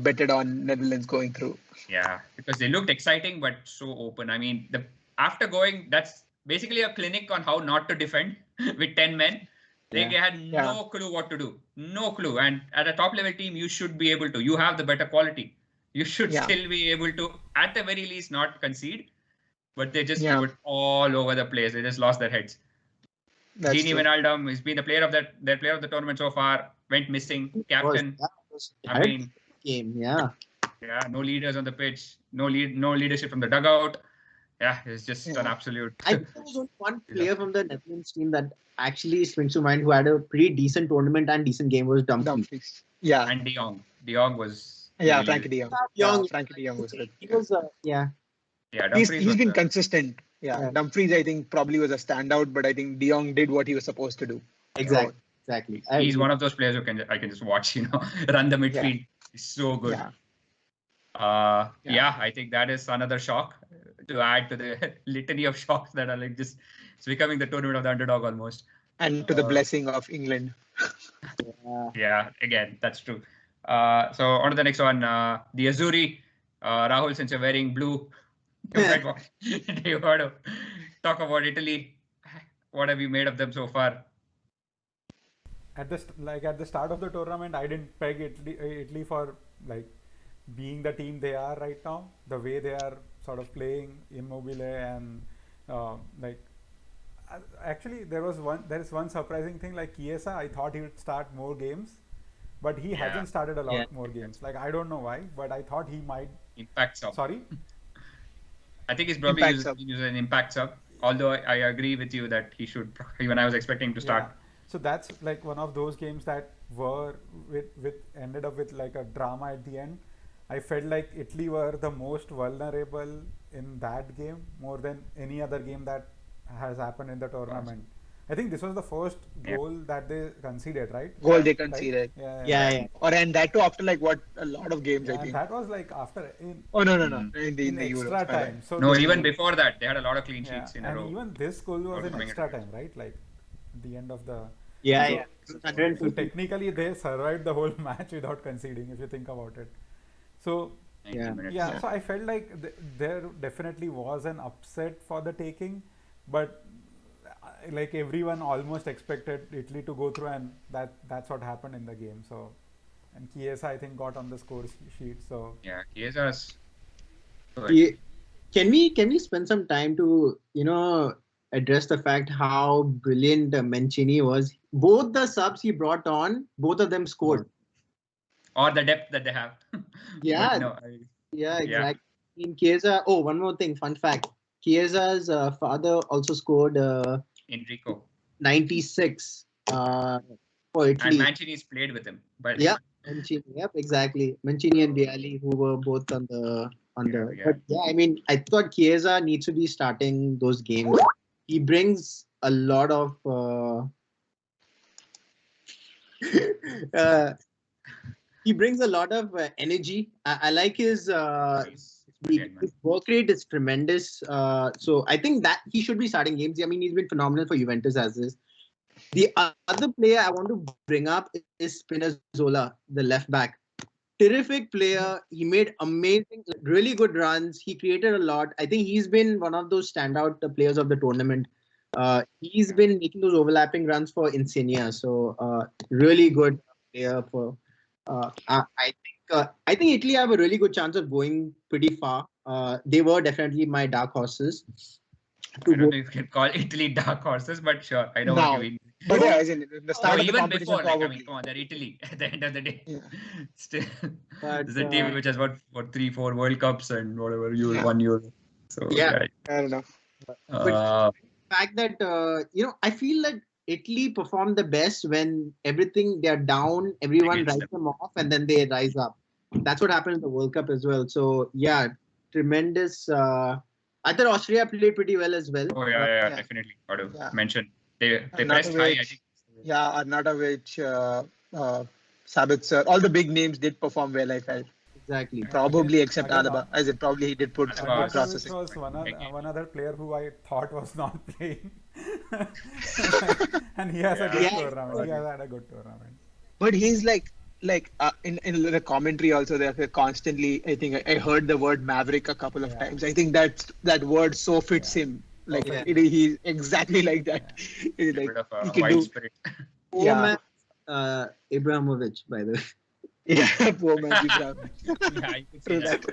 betted on Netherlands going through. Yeah, because they looked exciting but so open. I mean, after going, that's basically a clinic on how not to defend with 10 men. They had no clue what to do. No clue. And at a top-level team, you should be able to. You have the better quality. You should still be able to, at the very least, not concede. But they just do it all over the place. They just lost their heads. Gini Wijnaldum has been the player of their player of the tournament so far. Went missing. Captain. I mean, game. Yeah, no leaders on the pitch. No leadership from the dugout. Yeah, it's just an absolute. I think there was only one player from the Netherlands team that actually springs to mind who had a pretty decent tournament and decent game was Dumfries. Yeah, and De Jong. De Jong was. Yeah, Frankie De Jong. Frankie De Jong was good. He was Yeah, Dumfries he's been consistent. Yeah, Dumfries I think probably was a standout, but I think De Jong did what he was supposed to do. Exactly. He's one of those players who I can just watch, run the midfield. Yeah. He's so good. Yeah. I think that is another shock to add to the litany of shocks that are it's becoming the tournament of the underdog almost. And to the blessing of England. Yeah, again, that's true. So on to the next one, the Azzurri. Rahul, since you're wearing blue, do you want to talk about Italy? What have you made of them so far? At the start of the tournament, I didn't peg Italy for being the team they are right now. The way they are sort of playing, Immobile and actually there is one surprising thing. Like Chiesa, I thought he would start more games, but he hasn't started a lot more games. I don't know why, but I thought he might. Impact sub. Sorry? I think he's probably using an impact sub. Although I agree with you that he should. Even I was expecting him to start. Yeah. So that's one of those games that ended up with a drama at the end. I felt like Italy were the most vulnerable in that game more than any other game that has happened in the tournament. I think this was the first goal that they conceded, right? Goal they conceded. Right? Yeah. And that too after a lot of games, I think. That was after. No. In the extra Euro. time. So no, even before that, they had a lot of clean sheets in a row. And even this goal was in extra time, right? At the end of the. So technically, they survived the whole match without conceding, if you think about it. So so I felt like there definitely was an upset for the taking, but everyone almost expected Italy to go through, and that's what happened in the game. So, and Chiesa I think got on the score sheet. So Chiesa's. Can we spend some time to address the fact how brilliant Mancini was? Both the subs he brought on, both of them scored. Or the depth that they have. Exactly. In Chiesa, one more thing, fun fact. Chiesa's father also scored Enrico 96 for Italy. And Mancini's played with him. But Mancini, exactly. Mancini and Vialli, who were both on the. But I mean, I thought Chiesa needs to be starting those games. He brings a lot of energy. I like his work rate is tremendous. So I think that he should be starting games. I mean, he's been phenomenal for Juventus as is. The other player I want to bring up is Spinazzola, the left back. Terrific player. He made amazing, really good runs. He created a lot. I think he's been one of those standout players of the tournament. He's been making those overlapping runs for Insigne. So really good player for. I think Italy have a really good chance of going pretty far. They were definitely my dark horses. I don't know if you can call Italy dark horses, but sure, I know what you mean. But as in the start of the even competition, before, probably. come on, they're Italy at the end of the day. Yeah. Still, this is a team which has won 3-4 World Cups and whatever, 1 Euro. So I don't know. fact that I feel like Italy performed the best when they're down, everyone Against writes them off, and then they rise up. That's what happened in the World Cup as well. So yeah, tremendous. I thought Austria played pretty well as well. Oh yeah, definitely. Got to mention they pressed high. I think. Yeah, Arnautovic, Sabitzer, all the big names did perform well. I felt. Exactly. Probably except Alaba. As it probably he did put some good processing. Was one other player who I thought was not playing, and he has a good tournament. He has had a good tournament. But he's like in the commentary also they're constantly. I think I heard the word maverick a couple of times. I think that word so fits him. Like he's exactly like that. A bit of a wild spirit. Man, Ibrahimovic, by the way. Yeah, poor man. Yeah, you could say that.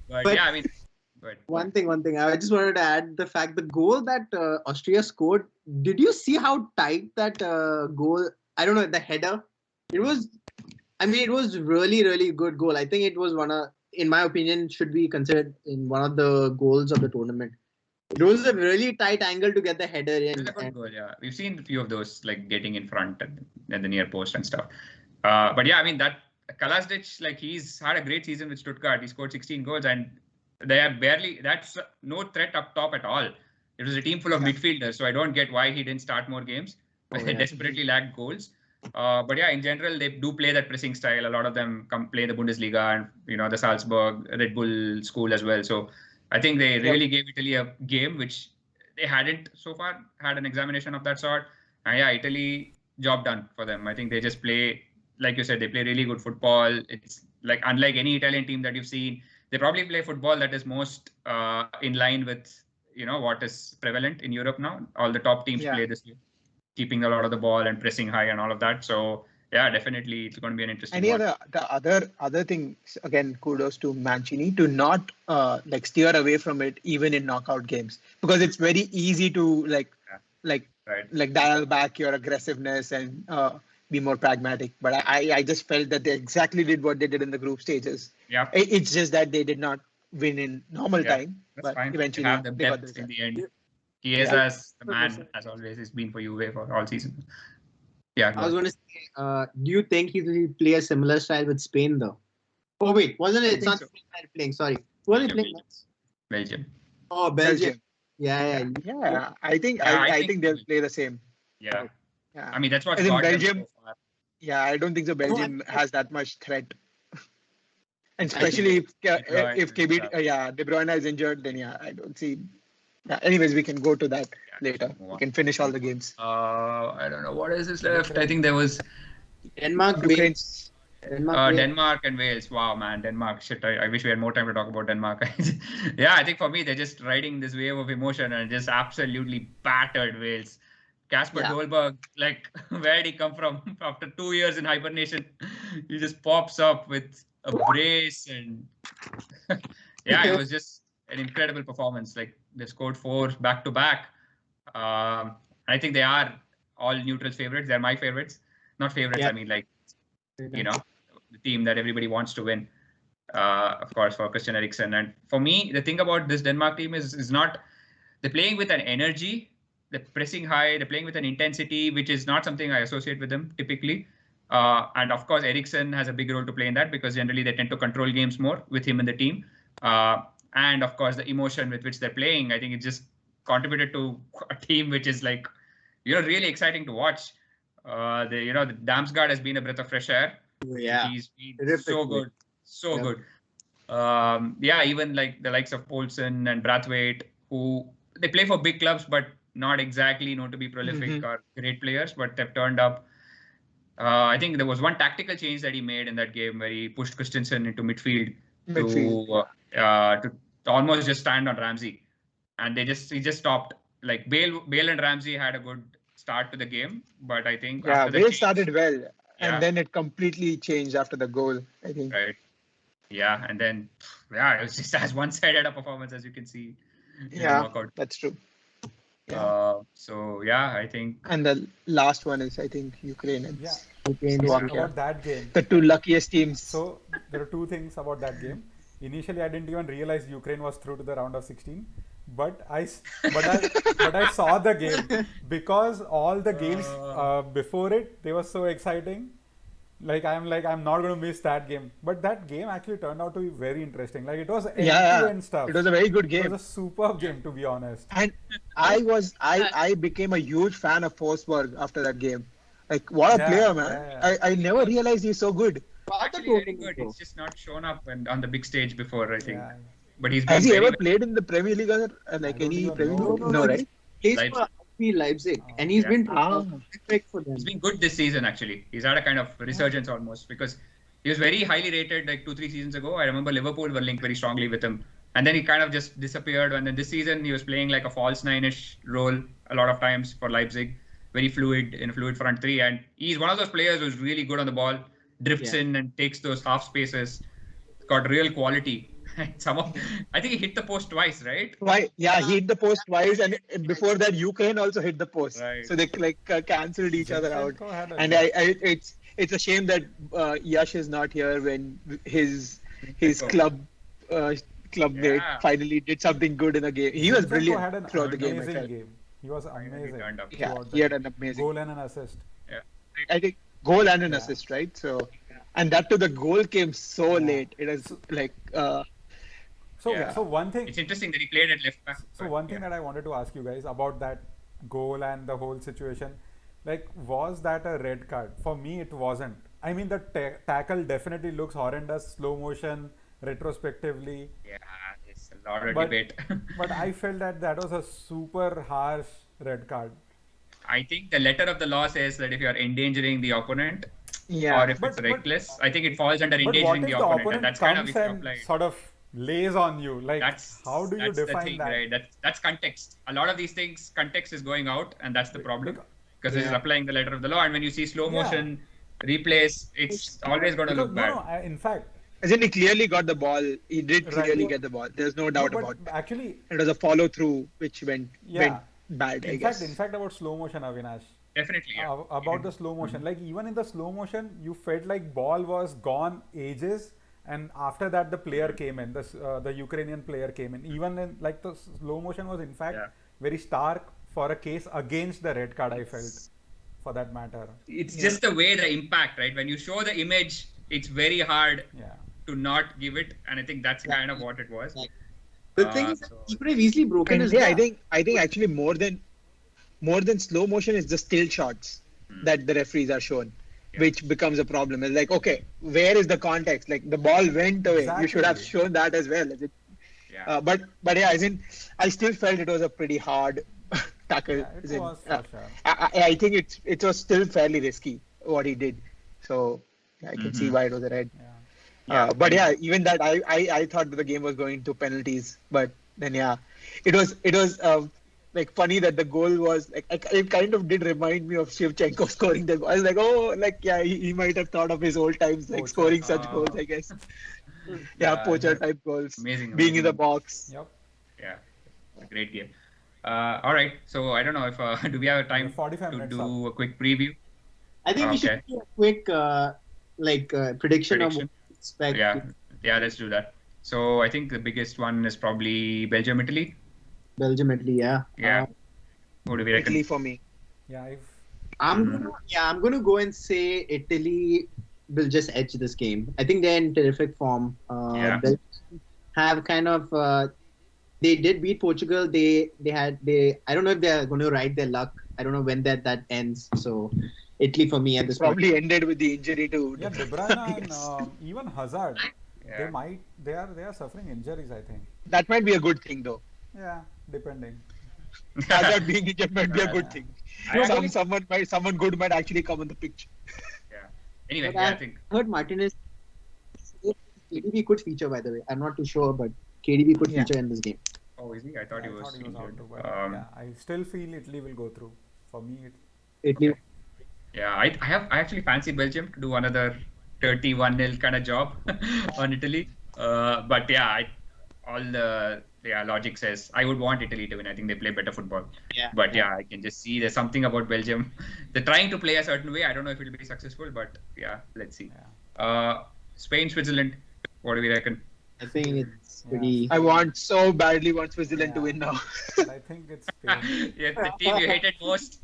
But yeah, I mean, one thing. I just wanted to add the fact the goal that Austria scored. Did you see how tight that goal? I don't know, the header. It was really, really good goal. I think it was in my opinion, should be considered in one of the goals of the tournament. It was a really tight angle to get the header in. It was a good goal, yeah. We've seen a few of those, like getting in front and the near post and stuff. But yeah, I mean, that Kalasdic, like he's had a great season with Stuttgart. He scored 16 goals and that's no threat up top at all. It was a team full of midfielders, so I don't get why he didn't start more games. They desperately lacked goals. But yeah, in general, they do play that pressing style. A lot of them come play the Bundesliga and, the Salzburg, Red Bull school as well. So I think they really gave Italy a game, which they hadn't so far had an examination of that sort. And yeah, Italy, job done for them. I think they just play, like you said, they play really good football. It's like unlike any Italian team that you've seen, they probably play football that is most in line with, what is prevalent in Europe now. All the top teams play this way, keeping a lot of the ball and pressing high and all of that. So yeah, definitely it's going to be an interesting one. The other thing, again, kudos to Mancini to not steer away from it even in knockout games, because it's very easy to dial back your aggressiveness and be more pragmatic. But I just felt that they exactly did what they did in the group stages. Yeah, it's just that they did not win in normal time, but fine. Eventually they have the depth in the end. Chiesa, the man, as always, has been for Juve for all season. Yeah, I was going to say, do you think he will play a similar style with Spain though? Oh wait, wasn't it? It's not Spain playing. Sorry, who are they playing next? Belgium. Oh, Belgium. Yeah. I think they'll play the same. Yeah. I mean, that's what Belgium. So far. Yeah, I don't think so. Belgium has that much threat, and especially if De Bruyne is injured, then I don't see. Yeah, anyways, we can go to that later. We can finish all the games. I don't know what is this left. I think there was Denmark, Wales. Denmark and Wales. Wow, man, Denmark. Shit, I wish we had more time to talk about Denmark. Yeah, I think for me, they're just riding this wave of emotion and just absolutely battered Wales. Casper Dolberg, where did he come from? After 2 years in hibernation, he just pops up with a brace and it was just an incredible performance. They scored 4 back-to-back. I think they are all neutrals favorites. They're my favorites. Not favorites, I mean, the team that everybody wants to win. Of course, for Christian Eriksen. And for me, the thing about this Denmark team is not, they're playing with an energy, they're pressing high, they're playing with an intensity, which is not something I associate with them typically. And of course, Eriksen has a big role to play in that, because generally they tend to control games more with him in the team. And of course, the emotion with which they're playing, I think it just contributed to a team which is really exciting to watch. The Damsgaard has been a breath of fresh air. Yeah, he's been so good, good. Even the likes of Poulsen and Brathwaite, who they play for big clubs, but not exactly known to be prolific or great players, but they've turned up. I think there was one tactical change that he made in that game where he pushed Christensen into midfield. To almost just stand on Ramsey, and he just stopped. Bale and Ramsey had a good start to the game, but I think Bale started well, and then it completely changed after the goal, I think. Right. Yeah, and then it was just as one-sided a performance as you can see. Yeah, that's true. I think. And the last one is, I think, Ukraine and Slovakia. About that game, the 2 luckiest teams. So there are 2 things about that game. Initially, I didn't even realize Ukraine was through to the round of 16. but I saw the game because all the games before it, they were so exciting. I'm not going to miss that game. But that game actually turned out to be very interesting. Like, it was end to Yeah, end stuff. it was a very good It was game. a superb game, to be honest. And I became a huge fan of Forsberg after that game. Like, what a Yeah, player, yeah, man! yeah. I never realized he's so good. Actually, very good. It's just not shown up on the big stage before, I think. Yeah. But he's Has been he very ever well. played in the Premier League or like don't any even Premier know. League? No, No, he right? plays Leipzig. for RB Leipzig, and he's Yeah. been Ah, perfect for them. He's been good this season, actually. He's had a kind of resurgence almost because he was very highly rated like 2-3 seasons ago. I remember Liverpool were linked very strongly with him. And then he kind of just disappeared. And then this season, he was playing like a false nine-ish role a lot of times for Leipzig. Very fluid in a fluid front three. And he's one of those players who's really good on the ball, drifts in and takes those half spaces. Got real quality. I think he hit the post twice, right? why? Yeah, he hit the post twice, and before that, Ukraine also hit the post. Right. So they like cancelled each other out. Zinchenko had a And it's a shame that Yash is not here when his club clubmate Yeah. finally did something good in a game. He was Zinchenko brilliant had an throughout the game. I amazing felt. game. He was amazing. turned up. Yeah, throughout he the had game. an amazing Goal and an assist. Yeah. I think goal and an Yeah. assist, right? So, and that to the goal came so late. It was like So Yeah. so one thing It's interesting that he played at left back. So one thing that I wanted to ask you guys about that goal and the whole situation, like, was that a red card? For me, it wasn't. I mean, the tackle definitely looks horrendous, slow motion, retrospectively. Yeah, there's a lot of But debate. but I felt that was a super harsh red card. I think the letter of the law says that if you are endangering the opponent yeah. or if it's But- reckless, I think it falls under But what endangering if the the opponent, opponent and that's kind of comes if you and apply. sort of lays on you? Like, That's how do you that's the define thing, that? right? That's context. A lot of these things, context is going out, and that's the problem because this is Yeah. applying the letter of the law. And when you see slow Yeah. motion replays, it's always going to Because look bad. in fact, Isn't he clearly got the ball? He did Right. clearly get the ball. There's no doubt but about it. actually, It was a follow through which went yeah. bad, I In guess. fact, about slow motion, Avinash. Definitely, yeah. About the slow motion, like, even in the slow motion, you felt like ball was gone ages, and after that the player came in, the Ukrainian player came in. Even in, like, the slow motion was in fact Yeah. very stark for a case against the red card, I felt, for that matter. It's just the way the impact, right? When you show the image, it's very hard Yeah. to not give it, and I think that's kind of what it was. The thing is, So- he could have easily broken And his yeah, leg. I think actually more than slow motion is the still shots that the referees are shown, which becomes a problem. It's like, okay, where is the context? Like, the ball went away. You should have Exactly. shown that as well. Yeah. But yeah, as in, I still felt it was a pretty hard tackle. Yeah, As it in, was for sure. I think it was still fairly risky what he did. So I can see why it was a red. Yeah. But yeah, even that I thought that the game was going to penalties, but then yeah, it was like funny that the goal was like it kind of did remind me of Shevchenko scoring the goal. I was like, oh, like yeah, he might have thought of his old times, like Poacher. scoring such goals, I guess. Yeah, poacher type goals, Amazing, being in the amazing. box. Yep. Yeah, it's a great game. All right, so I don't know if do we have time 45 to minutes do a quick preview? I think we should Okay. do a quick prediction of what Prediction? we expect. Yeah, let's do that. So I think the biggest one is probably Belgium, Italy. Belgium, Italy, yeah. Yeah. What do we reckon? Italy for me. Yeah. I'm gonna go and say Italy will just edge this game. I think they're in terrific form. Yeah. Belgium have kind of they did beat Portugal. They I don't know if they're going to ride their luck. I don't know when that ends. So Italy for me at this point. Probably ended with the injury to. Yeah, De Bruyne and even Hazard, Yeah. they are suffering injuries, I think. That might be a good thing though. Yeah, depending. Hazard being injured might be a good thing. I agree. Someone good might actually come on the pitch. Yeah. Anyway, But yeah, I think. heard Martinez. KDB could feature, by the way. I'm not too sure, but KDB could Yeah. feature in this game. Oh, is he? I thought I he was thought he was out injured. too, but yeah, I still feel Italy will go through. For me, Italy. Okay. Yeah, I actually fancy Belgium to do another 31-0 kind of job on Italy. But yeah, all the logic says I would want Italy to win. I think they play better football. Yeah. But yeah, I can just see there's something about Belgium. They're trying to play a certain way. I don't know if it'll be successful, but yeah, let's see. yeah. Spain, Switzerland. What do we reckon? I think it's Yeah. pretty. I so badly want Switzerland to win now. But I think it's Spain. Yeah, the team you hated most.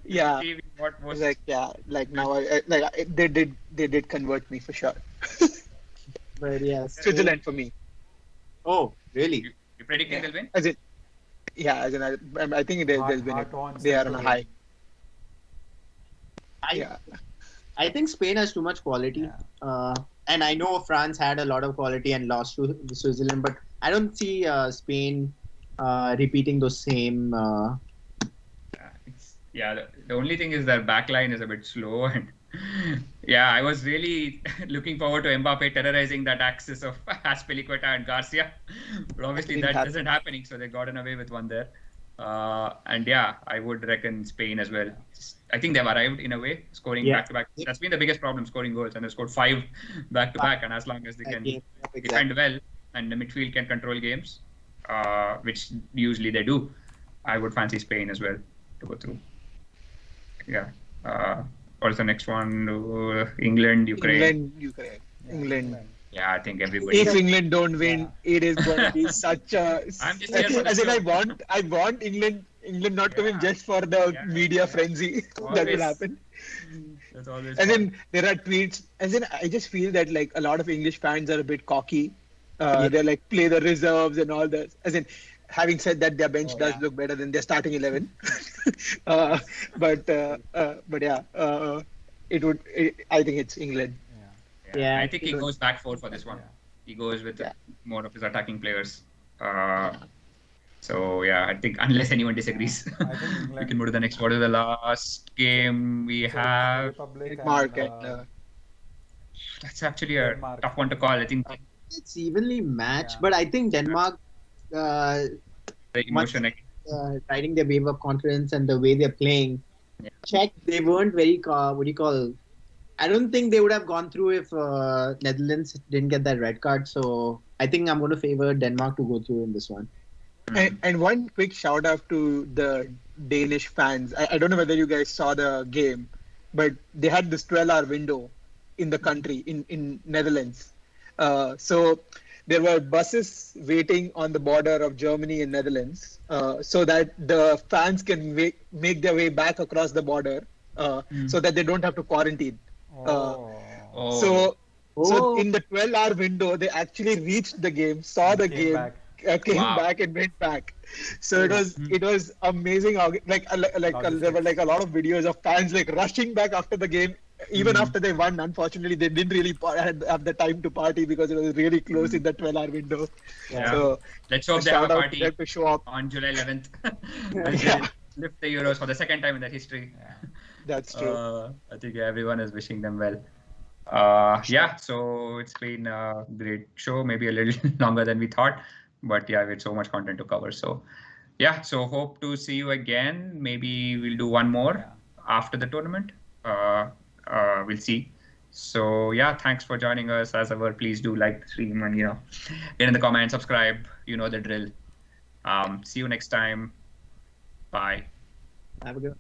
Yeah. The team you want most. Like now they did convert me for sure. But yes. Switzerland for me. Oh, really? You predicting Yeah. they'll win? As in, I think they'll win it. Heart wants They them are to on a win. high. I I think Spain has too much quality. And I know France had a lot of quality and lost to Switzerland, but I don't see Spain repeating those same. The only thing is their backline is a bit slow, and I was really looking forward to Mbappe terrorizing that axis of Azpilicueta and Garcia, but obviously that isn't happening, so they gotten away with one there. I would reckon Spain as well. I think they've arrived in a way, scoring back to back. That's been the biggest problem, scoring goals, and they scored 5 back to back. And as long as they can defend well and the midfield can control games, which usually they do, I would fancy Spain as well to go through. What's the next one? England, Ukraine. England. Yeah, I think everybody. If England don't win, it is going to be such a. I'm just here for the show. I want England not to win just for the media frenzy that will happen. That's always. As in, there are tweets. As in, I just feel that like a lot of English fans are a bit cocky. They like play the reserves and all that. As in, having said that, their bench does look better than their starting 11. I think it's England. Yeah, I think he goes back 4 for this one. He goes with more of his attacking players. I think unless anyone disagrees, we can move to the next. What is the last game we have? Denmark. That's actually a tough one to call. I think it's evenly matched, but I think Denmark, the emotion. riding their wave of confidence and the way they're playing. Czech, they weren't very. I don't think they would have gone through if Netherlands didn't get that red card. So I think I'm going to favor Denmark to go through in this one. And one quick shout out to the Danish fans. I don't know whether you guys saw the game, but they had this 12-hour window in the country, in Netherlands. So there were buses waiting on the border of Germany and Netherlands so that the fans can make their way back across the border so that they don't have to quarantine. So in the 12-hour window, they actually reached the game, saw the game, came back and went back. So it was amazing. There were like a lot of videos of fans like rushing back after the game, even after they won. Unfortunately, they didn't really have the time to party because it was really close in the 12-hour window. Yeah. So let's hope they have a party to show up on July 11th. They lift the Euros for the second time in their history. That's true. I think everyone is wishing them well. So it's been a great show, maybe a little longer than we thought, but we had so much content to cover. So hope to see you again. Maybe we'll do one more after the tournament. We'll see. So thanks for joining us. As ever, please do like the stream and get in the comments, subscribe. You know the drill. See you next time. Bye. Have a good